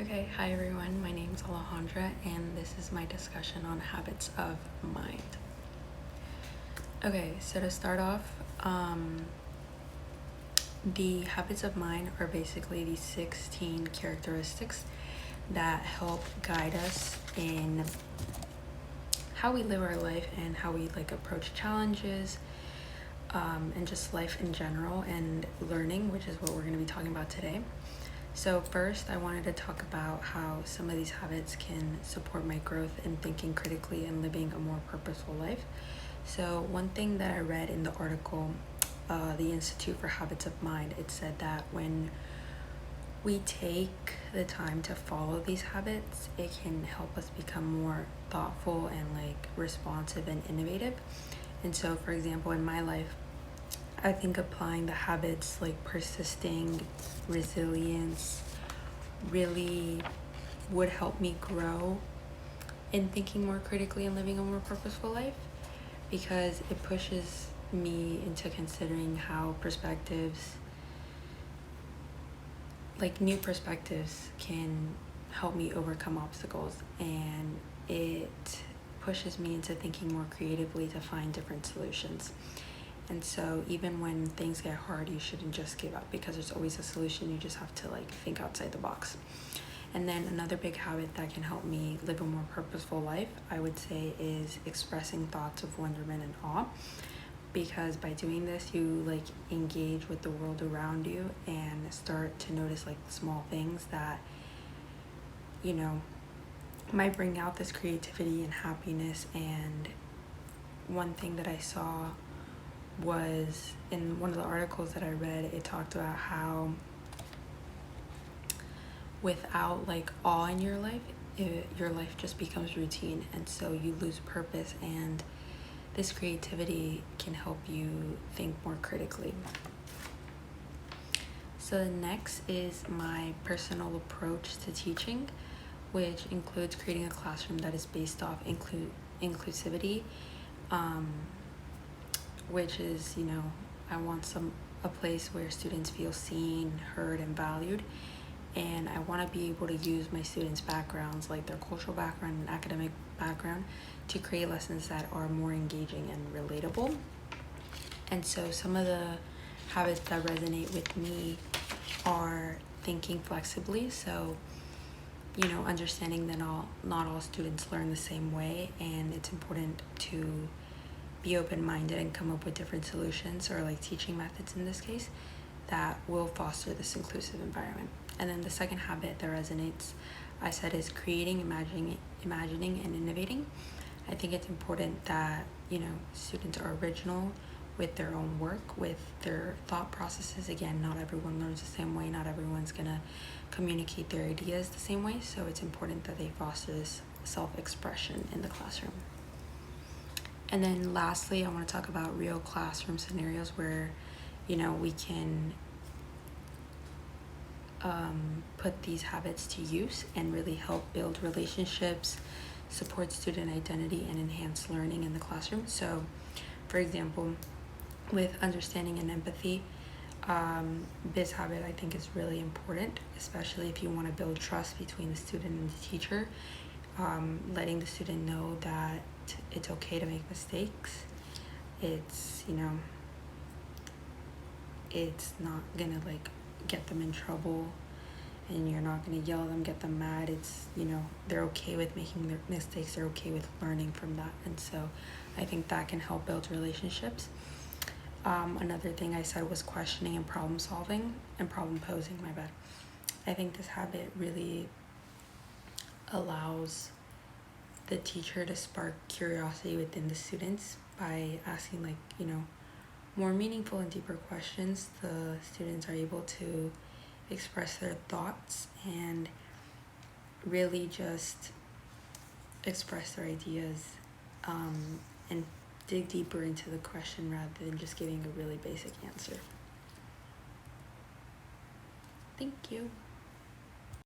Okay, hi everyone, my name is Alejandra and this is my discussion on habits of mind. Okay, so to start off, the habits of mind are basically these 16 characteristics that help guide us in how we live our life and how we approach challenges, and just life in general and learning, which is what we're going to be talking about today. So first, I wanted to talk about how some of these habits can support my growth in thinking critically and living a more purposeful life. So one thing that I read in the article, the Institute for Habits of Mind, it said that when we take the time to follow these habits, it can help us become more thoughtful and responsive and innovative. And so, for example, in my life, I think applying the habits like persisting, resilience, really would help me grow in thinking more critically and living a more purposeful life, because it pushes me into considering how new perspectives can help me overcome obstacles, and it pushes me into thinking more creatively to find different solutions. And so even when things get hard, you shouldn't just give up, because there's always a solution. You just have to think outside the box. And then another big habit that can help me live a more purposeful life, I would say, is expressing thoughts of wonderment and awe. Because by doing this, you engage with the world around you and start to notice small things that, might bring out this creativity and happiness. And one thing that I saw was in one of the articles that I read, it talked about how without awe in your life, your life just becomes routine, and so you lose purpose, and this creativity can help you think more critically. So the next is my personal approach to teaching, which includes creating a classroom that is based off inclusivity, which is, I want a place where students feel seen, heard, and valued. And I want to be able to use my students' backgrounds, like their cultural background and academic background, to create lessons that are more engaging and relatable. And so some of the habits that resonate with me are thinking flexibly. So, understanding that not all students learn the same way, and it's important to be open-minded and come up with different solutions, or teaching methods in this case, that will foster this inclusive environment. And then the second habit that resonates, I said, is creating, imagining, and innovating. I think it's important that, students are original with their own work, with their thought processes. Again, not everyone learns the same way. Not everyone's gonna communicate their ideas the same way. So it's important that they foster this self-expression in the classroom. And then lastly, I want to talk about real classroom scenarios where, we can put these habits to use and really help build relationships, support student identity, and enhance learning in the classroom. So, for example, with understanding and empathy, this habit I think is really important, especially if you want to build trust between the student and the teacher. Letting the student know that it's okay to make mistakes. It's, it's not gonna get them in trouble, and you're not gonna yell at them, get them mad. It's, they're okay with making their mistakes. They're okay with learning from that. And so I think that can help build relationships. Another thing I said was questioning and problem solving and problem posing, my bad. I think this habit really allows the teacher to spark curiosity within the students by asking more meaningful and deeper questions. The students are able to express their thoughts and really just express their ideas, and dig deeper into the question rather than just giving a really basic answer. Thank you.